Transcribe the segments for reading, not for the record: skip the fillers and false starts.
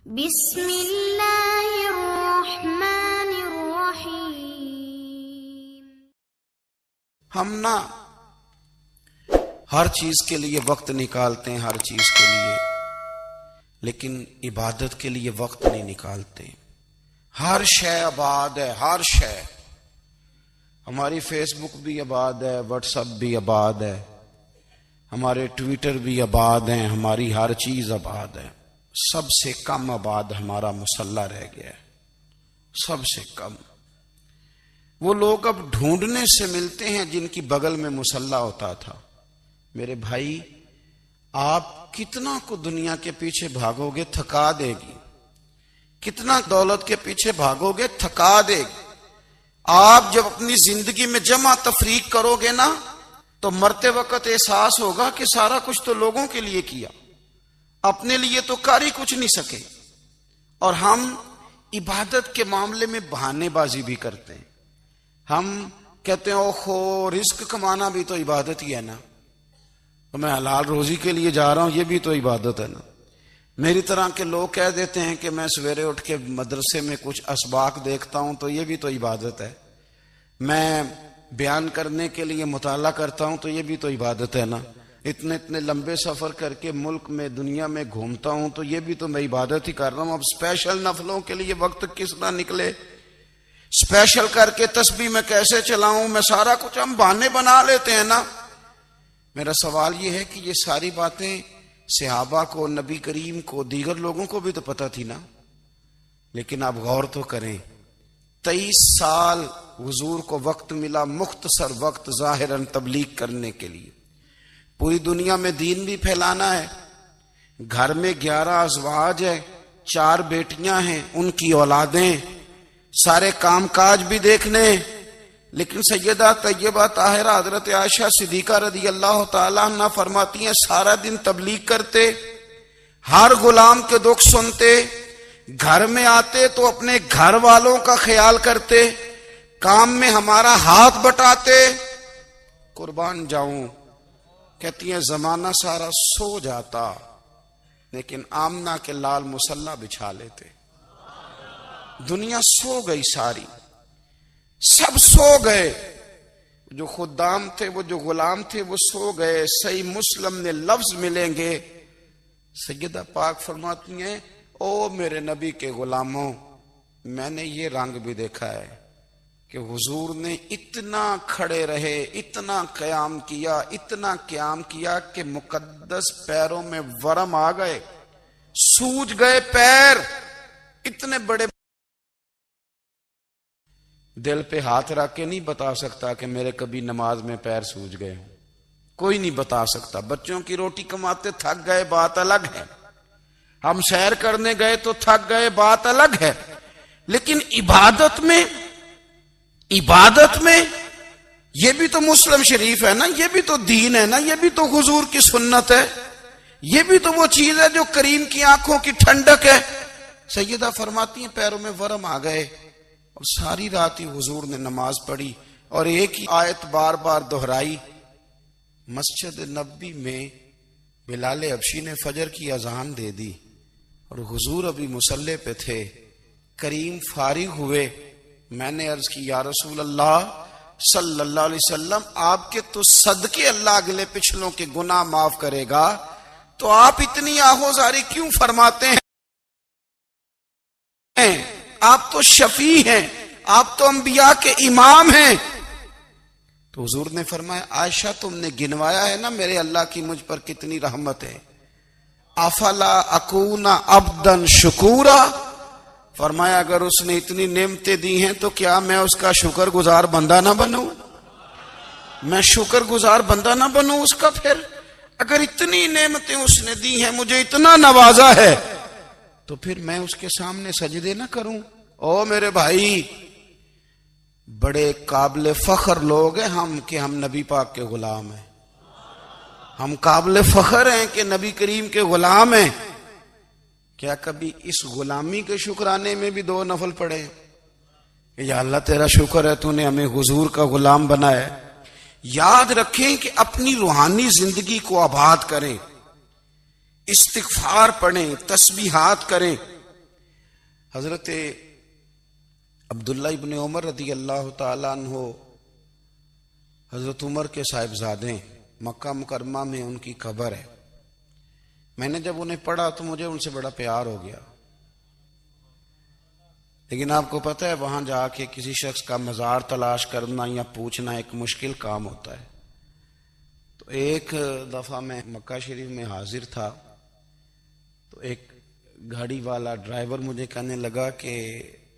बिस्मिल्लाहिर्रहमानिर्रहीम। हम ना हर चीज के लिए वक्त निकालते हैं, हर चीज के लिए, लेकिन इबादत के लिए वक्त नहीं निकालते। हर शय आबाद है, हर शय। हमारी फेसबुक भी आबाद है, व्हाट्सएप भी आबाद है, हमारे ट्विटर भी आबाद हैं, हमारी हर चीज आबाद है। सबसे कम आबाद हमारा मुसल्ला रह गया है, सबसे कम। वो लोग अब ढूंढने से मिलते हैं जिनकी बगल में मुसल्ला होता था। मेरे भाई, आप कितना को दुनिया के पीछे भागोगे, थका देगी। कितना दौलत के पीछे भागोगे, थका देगी। आप जब अपनी जिंदगी में जमा तफरीक करोगे ना, तो मरते वक्त एहसास होगा कि सारा कुछ तो लोगों के लिए किया, अपने लिए तो कर ही कुछ नहीं सके। और हम इबादत के मामले में बहानेबाजी भी करते हैं। हम कहते हैं ओहो, रिस्क कमाना भी तो इबादत ही है ना, तो मैं हलाल रोजी के लिए जा रहा हूं, ये भी तो इबादत है ना। मेरी तरह के लोग कह देते हैं कि मैं सवेरे उठ के मदरसे में कुछ असबाक देखता हूं, तो ये भी तो इबादत है। मैं बयान करने के लिए मुताला करता हूं, तो ये भी तो इबादत है ना। इतने इतने लंबे सफर करके मुल्क में, दुनिया में घूमता हूं, तो ये भी तो मैं इबादत ही कर रहा हूं। अब स्पेशल नफलों के लिए वक्त किस ना निकले, स्पेशल करके तस्बीह में कैसे चलाऊं, मैं सारा कुछ, हम बहाने बना लेते हैं ना। मेरा सवाल यह है कि ये सारी बातें सहाबा को, नबी करीम को, दीगर लोगों को भी तो पता थी ना। लेकिन आप गौर तो करें, 23 साल हुजूर को वक्त मिला, मुख्तसर वक्त जाहिरन तबलीग करने के लिए। पूरी दुनिया में दीन भी फैलाना है। घर में 11 अज़वाज है, 4 बेटियां हैं, उनकी औलादें, सारे कामकाज भी देखने। लेकिन सैयदा तैयबा ताहिरा हजरत आयशा सिद्दीका रदी अल्लाह ताला अन्हा फरमाती हैं, सारा दिन तबलीग करते, हर गुलाम के दुख सुनते, घर में आते तो अपने घर वालों का ख्याल करते, काम में हमारा हाथ बटाते। कुर्बान जाऊं, कहती हैं जमाना सारा सो जाता, लेकिन आमना के लाल मुसल्ला बिछा लेते। दुनिया सो गई, सारी, सब सो गए। जो खुदाम थे, वो जो गुलाम थे, वो सो गए। सही मुस्लिम ने लफ्ज मिलेंगे, सैयदा पाक फरमाती हैं, ओ मेरे नबी के गुलामों, मैंने ये रंग भी देखा है कि हुजूर ने इतना खड़े रहे, इतना क़याम किया, इतना क़याम किया कि मुकद्दस पैरों में वरम आ गए, सूज गए पैर। इतने बड़े दिल पे हाथ रख के नहीं बता सकता कि मेरे कभी नमाज में पैर सूज गए हों, कोई नहीं बता सकता। बच्चों की रोटी कमाते थक गए, बात अलग है। हम सैर करने गए तो थक गए, बात अलग है। लेकिन इबादत में ये भी तो मुस्लिम शरीफ है ना, ये भी तो दीन है ना, ये भी तो हुजूर की सुन्नत है, ये भी तो वो चीज है जो करीम की आंखों की ठंडक है। सैयदा फरमाती हैं, पैरों में वरम आ गए, और सारी रात ही हुजूर ने नमाज पढ़ी और एक ही आयत बार बार दोहराई। मस्जिद नबी में बिलाल हबशी ने फजर की अजान दे दी और हुजूर अभी मुसल्ले पे थे। करीम फारिग हुए, मैंने अर्ज की, या रसूल अल्लाह सल्लल्लाहु अलैहि वसल्लम, आपके तो सदके अल्लाह अगले पिछलों के गुनाह माफ करेगा, तो आप इतनी आहोजारी क्यों फरमाते हैं? आप तो शफी हैं, आप तो अंबिया के इमाम हैं। तो हुजूर ने फरमाया, आयशा तुमने गिनवाया है ना मेरे अल्लाह की मुझ पर कितनी रहमत है। अफला अकूना अब्दन शुकूरा, फरमाया अगर उसने इतनी नेमतें दी हैं तो क्या मैं उसका शुक्रगुजार बंदा ना बनूं? मैं शुक्रगुजार बंदा ना बनूं उसका? फिर अगर इतनी नेमतें उसने दी हैं, मुझे इतना नवाजा है, तो फिर मैं उसके सामने सजदे ना करूं? ओ मेरे भाई, बड़े काबिल फख्र लोग हैं हम कि हम नबी पाक के गुलाम हैं। हम काबिल फख्र हैं कि नबी करीम के गुलाम हैं। क्या कभी इस गुलामी के शुक्राने में भी 2 नफल पढ़े? या अल्लाह तेरा शुक्र है तूने हमें हुजूर का गुलाम बनाया। याद रखें कि अपनी रूहानी जिंदगी को आबाद करें, इस्तिगफार पढ़ें, तस्बीहात करें, हजरत अब्दुल्ला इब्ने उमर रदी अल्लाह ताला अन्हो, हजरत उमर के साहिबजादे, मक्का मुकरमा में उनकी कब्र है। मैंने जब उन्हें पढ़ा तो मुझे उनसे बड़ा प्यार हो गया। लेकिन आपको पता है वहां जाके किसी शख्स का मजार तलाश करना या पूछना एक मुश्किल काम होता है। तो एक दफा मैं मक्का शरीफ में हाजिर था, तो एक गाड़ी वाला ड्राइवर मुझे कहने लगा कि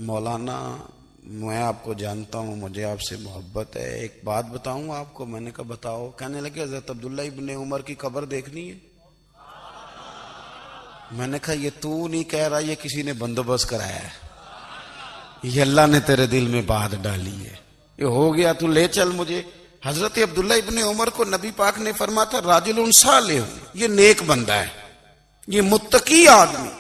मौलाना मैं आपको जानता हूँ, मुझे आपसे मोहब्बत है, एक बात बताऊं आपको। मैंने कहा बताओ। कहने लगे हज़रत अब्दुल्ला इब्ने उमर की कब्र देखनी है। मैंने कहा ये तू नहीं कह रहा, ये किसी ने बंदोबस्त कराया है, ये अल्लाह ने तेरे दिल में बात डाली है, ये हो गया, तू ले चल मुझे। हजरत अब्दुल्ला इब्ने उमर को नबी पाक ने फरमाया था राजुलुन सालिह, ये नेक बंदा है, ये मुत्तकी आदमी।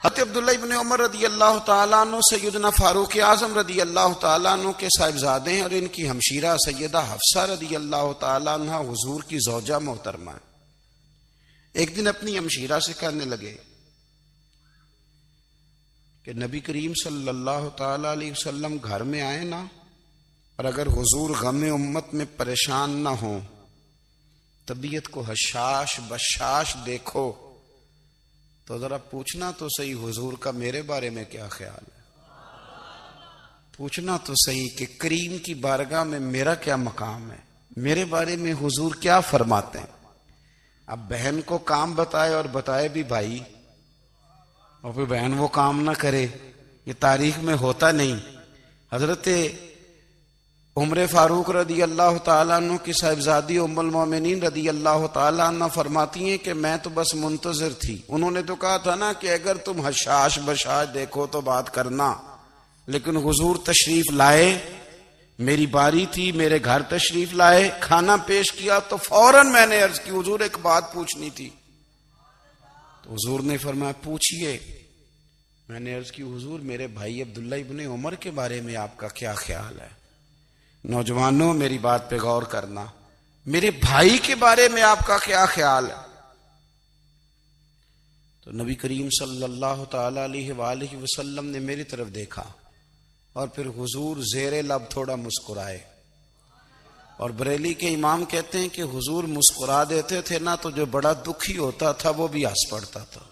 हज़रत अब्दुल्ला इब्ने उमर रदी अल्लाह ताला अन्हु सैयदना फारूक आजम रदी अल्लाह ताला अन्हु के साहिबजादे हैं और इनकी हमशीरा सैयदा हफ्सा रदी अल्लाह ताला अन्हा हुजूर की ज़ौजा मोहतरमा है। एक दिन अपनी हमशीरा से कहने लगे कि नबी करीम सल्लल्लाहु ताला अलैहि वसल्लम घर में आए ना, और अगर हुजूर गम उम्मत में परेशान ना हो, तबीयत को हशाश बशाश देखो, तो जरा पूछना तो सही हुजूर का मेरे बारे में क्या ख्याल है। पूछना तो सही कि करीम की बारगाह में मेरा क्या मकाम है, मेरे बारे में हुजूर क्या फरमाते हैं। अब बहन को काम बताए और बताए भी भाई, और फिर बहन वो काम ना करे, ये तारीख में होता नहीं। हजरत उमर फारूक रदी अल्लाह ताला अन्हु की साहिबजादी उम्मुल मोमिनीन रदी अल्लाह ताला अन्हा फरमाती हैं कि मैं तो बस मुंतजिर थी। उन्होंने तो कहा था ना कि अगर तुम हशाश बशाश देखो तो बात करना, लेकिन हुजूर तशरीफ लाए, मेरी बारी थी, मेरे घर तशरीफ लाए, खाना पेश किया तो फौरन मैंने अर्ज की हुजूर एक बात पूछनी थी। तो हुजूर ने फरमाया पूछिए। मैंने अर्ज की हुजूर मेरे भाई अब्दुल्ला इब्ने उमर के बारे में आपका क्या ख्याल है। नौजवानों मेरी बात पे गौर करना, मेरे भाई के बारे में आपका क्या ख्याल है। तो नबी करीम सल्लल्लाहु ताला अलैहि वसल्लम ने मेरी तरफ देखा और फिर हुजूर ज़ेरे लब थोड़ा मुस्कुराए। और बरेली के इमाम कहते हैं कि हुजूर मुस्कुरा देते थे ना, तो जो बड़ा दुखी होता था वो भी हंस पड़ता था।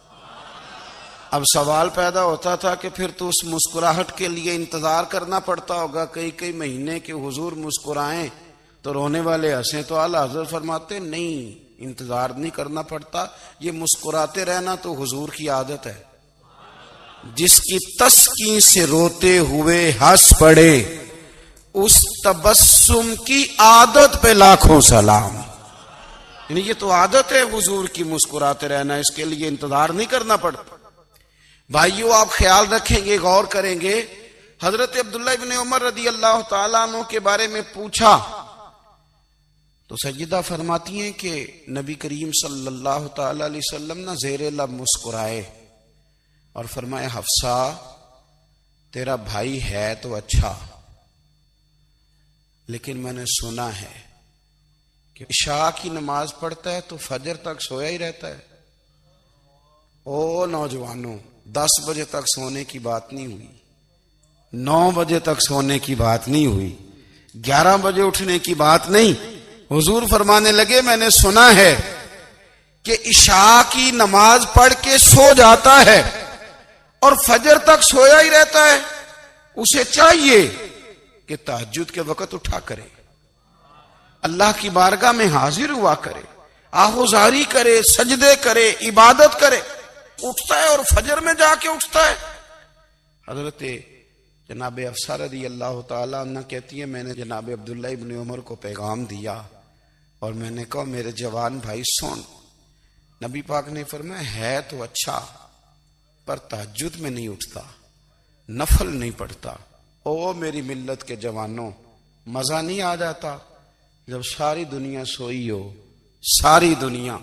अब सवाल पैदा होता था कि फिर तो उस मुस्कुराहट के लिए इंतजार करना पड़ता होगा कई कई महीने के हुजूर मुस्कुराएं तो रोने वाले हंसे। तो आला हज़रत फरमाते नहीं, इंतजार नहीं करना पड़ता, ये मुस्कुराते रहना तो हुजूर की आदत है। जिसकी तस्कीन से रोते हुए हंस पड़े, उस तबस्सुम की आदत पे लाखों सलाम। यानी ये तो आदत है हुजूर की मुस्कुराते रहना, इसके लिए इंतजार नहीं करना पड़ता। भाइयों आप ख्याल रखेंगे, गौर करेंगे। हजरत अब्दुल्ला इब्ने उमर रदी अल्लाह ताला अन्हु के बारे में पूछा तो सैयदा फरमाती हैं कि नबी करीम सल्लल्लाहु ताला अलैहि वसल्लम ना ज़ेरे लब मुस्कुराए और फरमाया हफ्सा तेरा भाई है तो अच्छा, लेकिन मैंने सुना है कि इशा की नमाज पढ़ता है तो फजर तक सोया ही रहता है। ओ नौजवानों, 10 बजे तक सोने की बात नहीं हुई, 9 बजे तक सोने की बात नहीं हुई, 11 बजे उठने की बात नहीं। हुजूर फरमाने लगे मैंने सुना है कि इशा की नमाज पढ़ के सो जाता है और फजर तक सोया ही रहता है, उसे चाहिए कि तहज्जुद के वक्त उठा करे, अल्लाह की बारगाह में हाजिर हुआ करे, आहुजारी करे, सजदे करे, इबादत करे। उठता है और फजर में जाके उठता है। हजरत जनाब हफ्सा रदी अल्लाह ताला अन्हा कहती है मैंने जनाब अब्दुल्ला इब्ने उमर को पैगाम दिया और मैंने कहा मेरे जवान भाई सुन। नबी पाक ने फरमाया है तो अच्छा, पर तहज्जुद में नहीं उठता, नफल नहीं पढ़ता। ओ मेरी मिल्लत के जवानों, मजा नहीं आ जाता जब सारी दुनिया सोई हो, सारी दुनिया,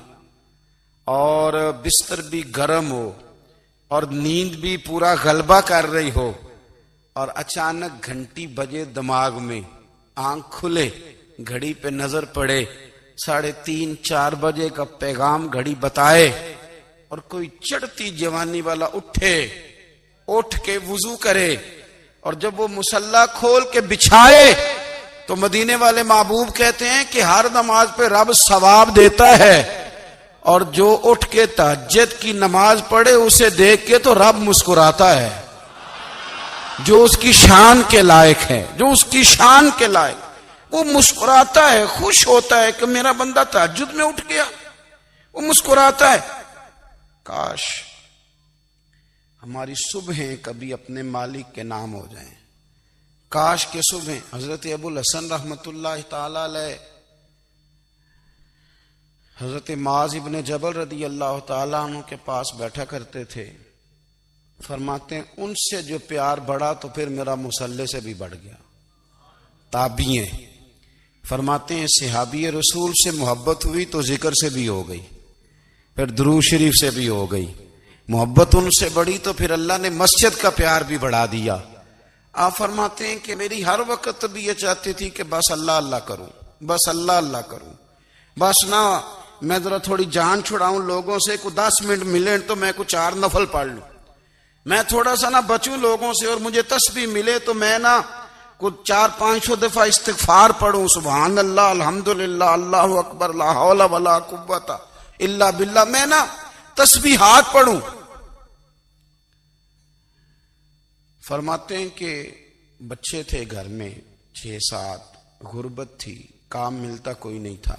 और बिस्तर भी गर्म हो और नींद भी पूरा गलबा कर रही हो, और अचानक घंटी बजे दिमाग में, आंख खुले, घड़ी पे नजर पड़े, 3:30-4 बजे का पैगाम घड़ी बताए, और कोई चढ़ती जवानी वाला उठे उठ के वुजू करे और जब वो मुसल्ला खोल के बिछाए तो मदीने वाले महबूब कहते हैं कि हर नमाज पे रब सवाब देता है, और जो उठ के तहज्जुद की नमाज पढ़े उसे देख के तो रब मुस्कुराता है, जो उसकी शान के लायक है, जो उसकी शान के लायक, वो मुस्कुराता है, खुश होता है कि मेरा बंदा तहज्जुद में उठ गया, वो मुस्कुराता है। काश हमारी सुबहें कभी अपने मालिक के नाम हो जाएं। काश के सुबह हजरत अबुल हसन रहमतुल्लाह ताला अलैह हजरत माज इब्ने जबल रदी अल्लाह ताला अन्हु के पास बैठा करते थे। फरमाते हैं उनसे जो प्यार बढ़ा तो फिर मेरा मुसल्ले से भी बढ़ गया। ताबिएं फरमाते हैं सहाबी रसूल से मोहब्बत हुई तो जिक्र से भी हो गई, फिर दुरूद शरीफ से भी हो गई। मोहब्बत उनसे बढ़ी तो फिर अल्लाह ने मस्जिद का प्यार भी बढ़ा दिया। आप फरमाते हैं कि मेरी हर वक्त भी ये चाहती थी कि बस अल्लाह अल्लाह करूं, बस अल्लाह अल्लाह करूं, बस ना मैं जरा थोड़ी जान छुड़ाऊं लोगों से, को 10 मिनट मिले तो मैं कुछ 4 नफल पढ़ लूं, मैं थोड़ा सा ना बचूं लोगों से, और मुझे तस्बीह मिले तो मैं ना कुछ 400-500 दफा इस्तिगफार पढ़ूं, सुभान अल्लाह, अल्हम्दुलिल्लाह, अल्लाहु अकबर, ला हौला वला कुव्वता इल्ला बिल्लाह, मैं ना तस्बीहात पढ़ूं। फरमाते हैं कि बच्चे थे घर में 6-7, गुर्बत थी, काम मिलता कोई नहीं था,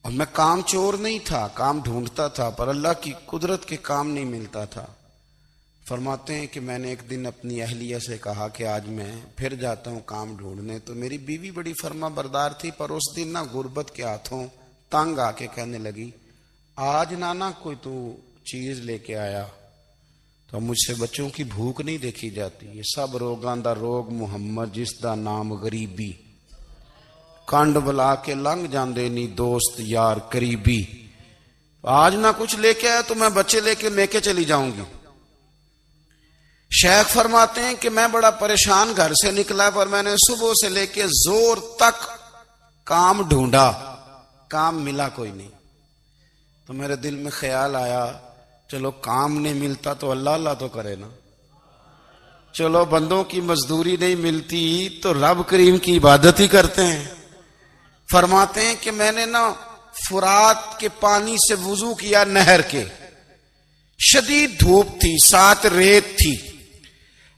और मैं काम चोर नहीं था, काम ढूंढता था, पर अल्लाह की कुदरत के काम नहीं मिलता था। फरमाते हैं कि मैंने एक दिन अपनी अहलिया से कहा कि आज मैं फिर जाता हूं काम ढूंढने, तो मेरी बीवी बड़ी फर्मा बरदार थी, पर उस दिन ना गुर्बत के हाथों तंग आके कहने लगी आज नाना कोई तू चीज लेके आया, तो मुझसे बच्चों की भूख नहीं देखी जाती, ये सब रोगां दा रोग मुहम्मद जिसदा नाम गरीबी, कंड बुला के लंघ जांदे नी दोस्त यार करीबी, आज ना कुछ लेके आया तो मैं बच्चे लेके चली जाऊंगी। शेख फरमाते हैं कि मैं बड़ा परेशान घर से निकला, पर मैंने सुबह से लेके जोर तक काम ढूंढा, काम मिला कोई नहीं। तो मेरे दिल में ख्याल आया चलो काम नहीं मिलता तो अल्लाह अल्लाह तो करे ना, चलो बंदों की मजदूरी नहीं मिलती तो रब करीम की इबादत ही करते हैं। फरमाते हैं कि मैंने ना फुरात के पानी से वुजू किया, नहर के, शदीद धूप थी, साथ रेत थी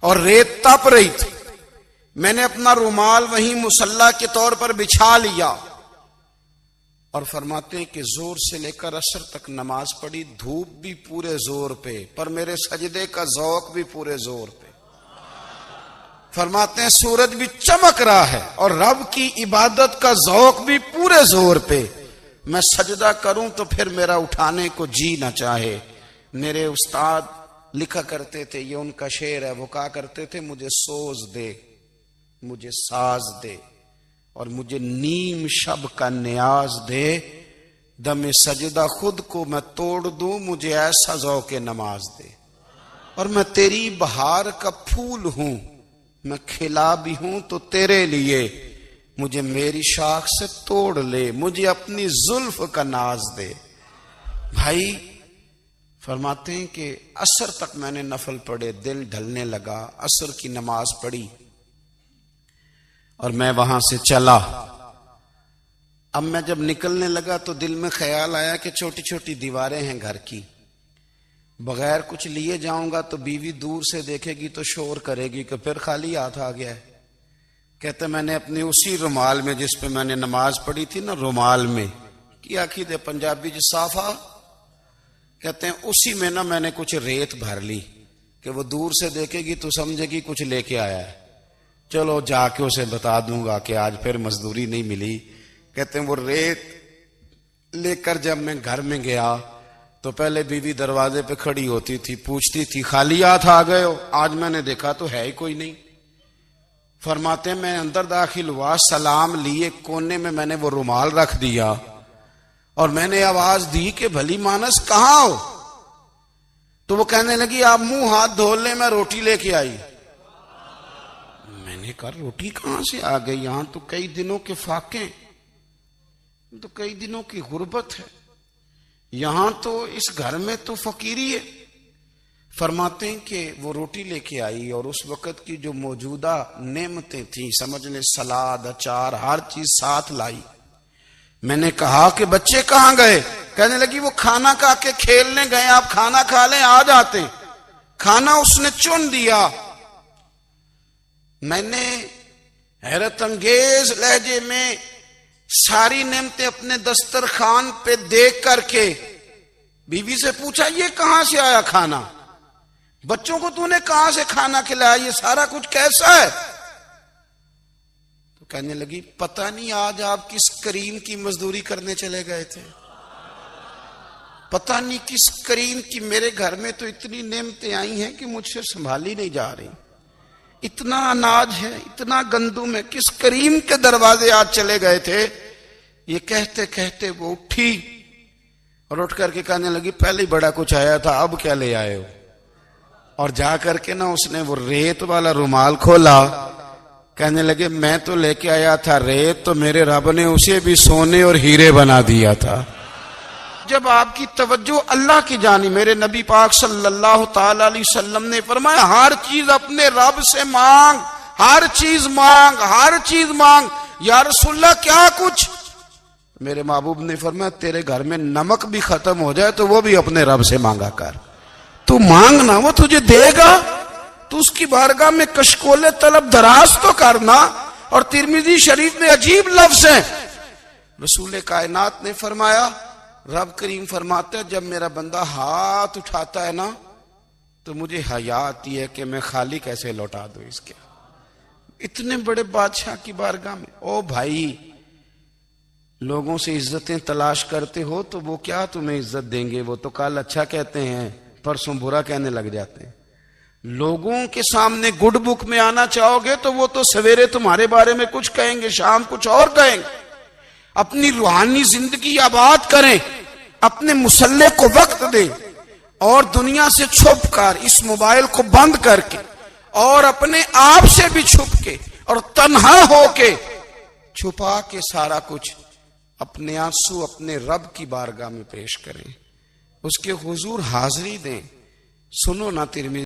और रेत तप रही थी, मैंने अपना रुमाल वहीं मुसल्ला के तौर पर बिछा लिया और फरमाते हैं कि जोर से लेकर असर तक नमाज पढ़ी, धूप भी पूरे जोर पे, पर मेरे सजदे का ज़ौक़ भी पूरे जोर पे। फरमाते हैं सूरज भी चमक रहा है और रब की इबादत का ज़ौक़ भी पूरे जोर पे, मैं सजदा करूं तो फिर मेरा उठाने को जी ना चाहे। मेरे उस्ताद लिखा करते थे, ये उनका शेर है, वो कहा करते थे मुझे सोज दे, मुझे साज दे और मुझे नीम शब का न्याज दे, दमे सजदा खुद को मैं तोड़ दूं, मुझे ऐसा ज़ौक़े नमाज दे। और मैं तेरी बहार का फूल हूं, मैं खिला भी हूं तो तेरे लिए, मुझे मेरी शाख से तोड़ ले, मुझे अपनी जुल्फ का नाज दे। भाई फरमाते हैं कि असर तक मैंने नफल पढ़े, दिल ढलने लगा, असर की नमाज पढ़ी और मैं वहां से चला। अब मैं जब निकलने लगा तो दिल में ख्याल आया कि छोटी छोटी दीवारें हैं घर की, बगैर कुछ लिए जाऊंगा तो बीवी दूर से देखेगी तो शोर करेगी कि फिर खाली हाथ आ गया है। कहते मैंने अपने उसी रुमाल में जिस पे मैंने नमाज पढ़ी थी ना, रुमाल में की आखी दे पंजाबी च साफा कहते हैं, उसी में ना मैंने कुछ रेत भर ली कि वो दूर से देखेगी तो समझेगी कुछ लेके आया है। चलो जाके उसे बता दूंगा कि आज फिर मजदूरी नहीं मिली। कहते हैं वो रेत लेकर जब मैं घर में गया तो पहले बीवी दरवाजे पे खड़ी होती थी, पूछती थी खाली हाथ आ गए हो? आज मैंने देखा तो है ही कोई नहीं। फरमाते हैं मैं अंदर दाखिल हुआ, सलाम लिए, कोने में मैंने वो रुमाल रख दिया और मैंने आवाज दी कि भली मानस कहां हो? तो वो कहने लगी आप मुंह हाथ धो ले, मैं रोटी लेके आई। मैंने कहा रोटी कहां से आ गई? यहां तो कई दिनों के फाके, तो कई दिनों की गुर्बत है, यहां तो इस घर में तो फकीरी है। फरमाते हैं कि वो रोटी लेके आई और उस वक्त की जो मौजूदा नेमतें थी, समझ ले सलाद अचार हर चीज साथ लाई। मैंने कहा कि बच्चे कहां गए? कहने लगी वो खाना खा के खेलने गए, आप खाना खा लें आ जाते। खाना उसने चुन दिया। मैंने हैरत अंगेज लहजे में सारी नेमतें अपने दस्तरखान पे देख करके बीवी से पूछा, ये कहां से आया खाना? बच्चों को तूने कहां से खाना खिलाया? ये सारा कुछ कैसा है? तो कहने लगी, पता नहीं आज आप किस करीम की मजदूरी करने चले गए थे, पता नहीं किस करीम की। मेरे घर में तो इतनी नेमतें आई हैं कि मुझसे संभाली नहीं जा रही। इतना अनाज है, इतना गंदुम है, किस करीम के दरवाजे आज चले गए थे? ये कहते कहते वो उठी और उठ करके कहने लगी, पहले ही बड़ा कुछ आया था, अब क्या ले आए हो? और जा करके ना उसने वो रेत वाला रुमाल खोला। कहने लगे, मैं तो लेके आया था रेत, तो मेरे रब ने उसे भी सोने और हीरे बना दिया था। जब आपकी तवज्जो अल्लाह की जानी, मेरे नबी पाक सल्लल्लाहु ताला अलैहि वसल्लम ने फरमाया, हर चीज अपने रब से मांग, हर चीज मांग, हर चीज मांग। या रसूलल्लाह क्या कुछ? मेरे महबूब ने फरमाया, तेरे घर में नमक भी खत्म हो जाए तो वो भी अपने रब से मांगा कर। तू मांगना, वो तुझे देगा। तू उसकी बारगाह में कशकोले तलब दराज तो करना। और तिरमिजी शरीफ में अजीब लफ्ज है, रसूल कायनात ने फरमाया, रब करीम फरमाता है, जब मेरा बंदा हाथ उठाता है ना तो मुझे हया आती है कि मैं खाली कैसे लौटा दूं इसके। इतने बड़े बादशाह की बारगाह में। ओ भाई, लोगों से इज्जतें तलाश करते हो तो वो क्या तुम्हें इज्जत देंगे? वो तो कल अच्छा कहते हैं, परसों बुरा कहने लग जाते हैं। लोगों के सामने गुड बुक में आना चाहोगे तो वो तो सवेरे तुम्हारे बारे में कुछ कहेंगे, शाम कुछ और कहेंगे। अपनी रूहानी जिंदगी आबाद करें, अपने मुसल्ले को वक्त दें और दुनिया से छुप कर, इस मोबाइल को बंद करके और अपने आप से भी छुप के और तन्हा होके छुपा के सारा कुछ अपने आंसू अपने रब की बारगाह में पेश करें, उसके हुजूर हाजिरी दें। सुनो ना तिरमिज़ी